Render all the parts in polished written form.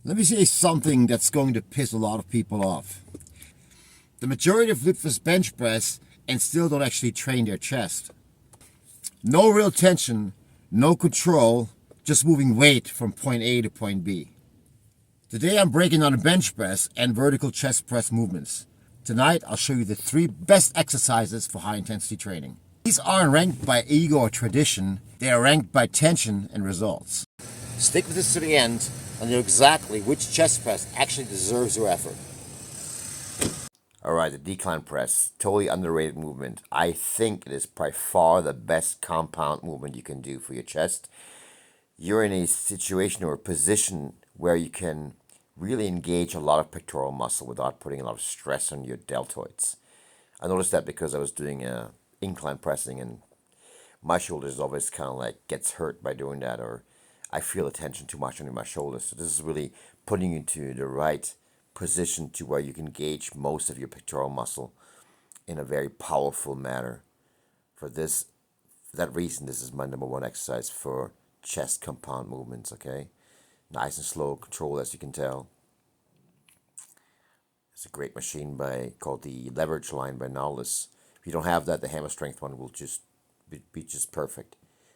Let me say something that's going to piss a lot of people off. The majority of lifters bench press and still don't actually train their chest. No real tension, no control, just moving weight from point A to point B. Today I'm breaking down a bench press and vertical chest press movements. Tonight I'll show you the 3 best exercises for high intensity training. These aren't ranked by ego or tradition, they are ranked by tension and results. Stick with this to the end and know exactly which chest press actually deserves your effort. Alright, the decline press, totally underrated movement. I think it is by far the best compound movement you can do for your chest. You're in a situation or a position where you can really engage a lot of pectoral muscle without putting a lot of stress on your deltoids. I noticed that because I was doing incline pressing and my shoulders always kind of like gets hurt by doing that, or I feel the tension too much under my shoulders. So this is really putting you into the right position to where you can engage most of your pectoral muscle in a very powerful manner. For that reason, this is my number 1 exercise for chest compound movements, okay? Nice and slow, controlled as you can tell. It's a great machine called the Leverage Line by Nautilus. If you don't have that, the hammer strength one will just be just perfect.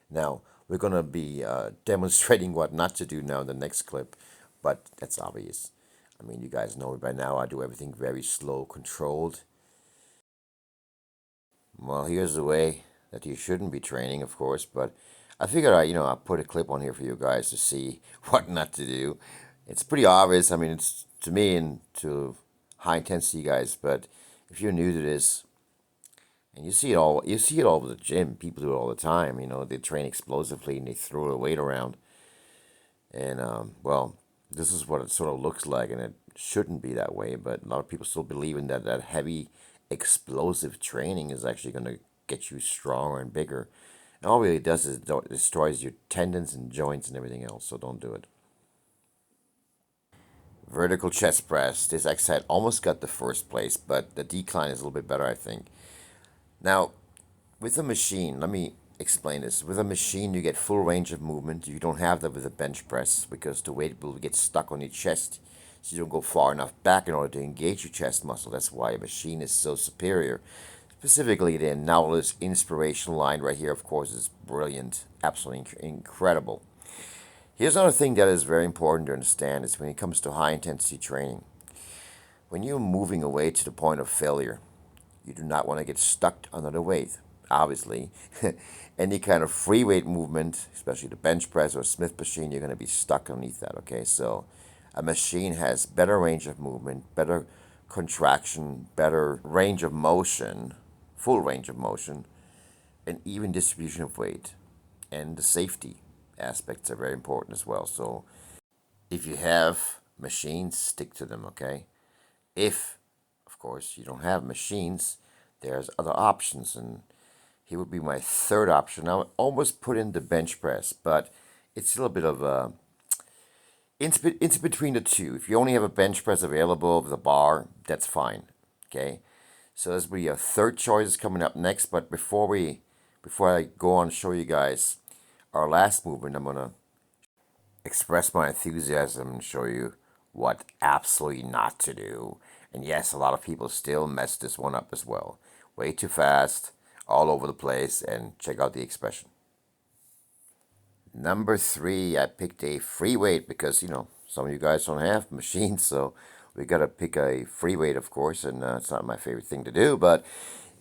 Now, we're going to be demonstrating what not to do now in the next clip, but that's obvious. I mean, you guys know it by now. I do everything very slow, controlled. Well, here's the way that you shouldn't be training, of course, but I figured I'll put a clip on here for you guys to see what not to do. It's pretty obvious. I mean, it's to me and to high intensity guys, but if you're new to this, and you see it all over the gym. People do it all the time. They train explosively and they throw the weight around. And well, this is what it sort of looks like, and it shouldn't be that way. But a lot of people still believe in that heavy, explosive training is actually going to get you stronger and bigger. And all it really does is it destroys your tendons and joints and everything else. So don't do it. Vertical chest press. This exercise almost got the first place, but the decline is a little bit better, I think. Now, with a machine, let me explain this. With a machine, you get full range of movement. You don't have that with a bench press because the weight will get stuck on your chest, so you don't go far enough back in order to engage your chest muscle. That's why a machine is so superior. Specifically, the Nautilus Inspiration line right here, of course, is brilliant, absolutely incredible. Here's another thing that is very important to understand is when it comes to high-intensity training. When you're moving away to the point of failure, you do not want to get stuck under the weight, obviously. Any kind of free weight movement, especially the bench press or Smith machine, you're going to be stuck underneath that, okay? So a machine has better range of movement, better contraction, better range of motion, full range of motion, and even distribution of weight. And the safety aspects are very important as well. So if you have machines, stick to them, okay? If of course, you don't have machines, there's other options, and here would be my 3rd option. I almost put in the bench press, but it's still a bit of it's between the two. If you only have a bench press available with a bar, that's fine, okay? So this will be a 3rd choice coming up next, but before I go on and show you guys our last movement, I'm going to express my enthusiasm and show you what absolutely not to do. And yes, a lot of people still mess this one up as well. Way too fast, all over the place, and check out the expression. Number 3, I picked a free weight because, some of you guys don't have machines, so we got to pick a free weight, of course, and it's not my favorite thing to do, but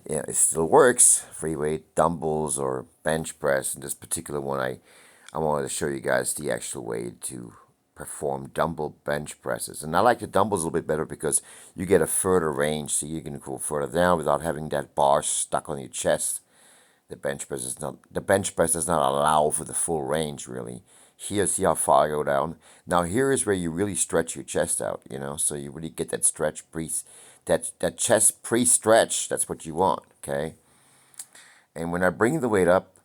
it still works. Free weight, dumbbells, or bench press. In this particular one, I wanted to show you guys the actual way to perform dumbbell bench presses. And I like the dumbbells a little bit better because you get a further range, so you can go further down without having that bar stuck on your chest. The bench press does not allow for the full range, really. Here, see how far I go down? Now here is where you really stretch your chest out, so you really get that stretch that chest pre-stretch. That's what you want, okay? And when I bring the weight up,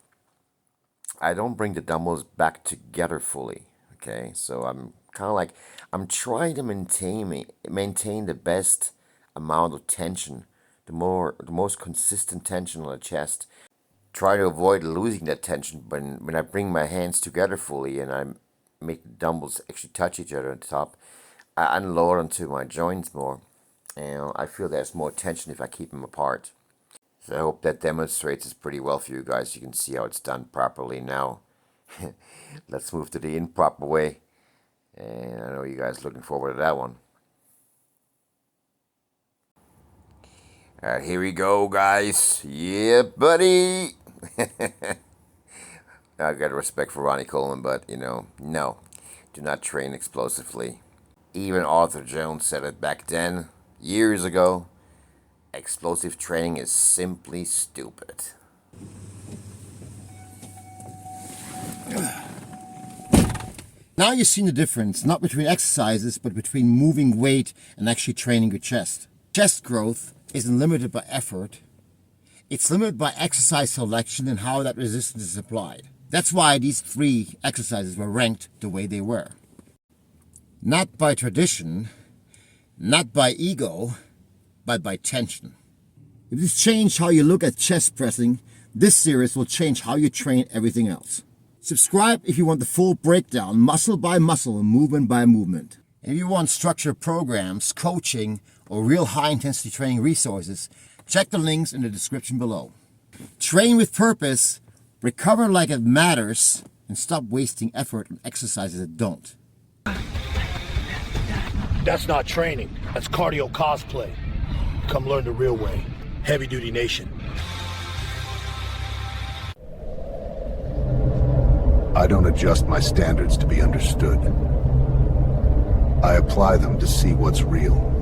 I don't bring the dumbbells back together fully, okay? So I'm kind of like, I'm trying to maintain the best amount of tension, the most consistent tension on the chest. Try to avoid losing that tension when I bring my hands together fully and I'm make the dumbbells actually touch each other on top and lower onto my joints more. And I feel there's more tension if I keep them apart. So I hope that demonstrates this pretty well for you guys. You can see how it's done properly now. Let's move to the improper way. And I know you guys are looking forward to that one. Alright, here we go, guys. Yeah, buddy. I got respect for Ronnie Coleman, but, no. Do not train explosively. Even Arthur Jones said it back then, years ago. Explosive training is simply stupid. Now you've seen the difference, not between exercises, but between moving weight and actually training your chest. Chest growth isn't limited by effort. It's limited by exercise selection and how that resistance is applied. That's why these 3 exercises were ranked the way they were. Not by tradition, not by ego, but by tension. If this changed how you look at chest pressing, this series will change how you train everything else. Subscribe if you want the full breakdown, muscle by muscle and movement by movement. And if you want structured programs, coaching, or real high-intensity training resources, check the links in the description below. Train with purpose, recover like it matters, and stop wasting effort on exercises that don't. That's not training. That's cardio cosplay. Come learn the real way. Heavy Duty Nation. I don't adjust my standards to be understood. I apply them to see what's real.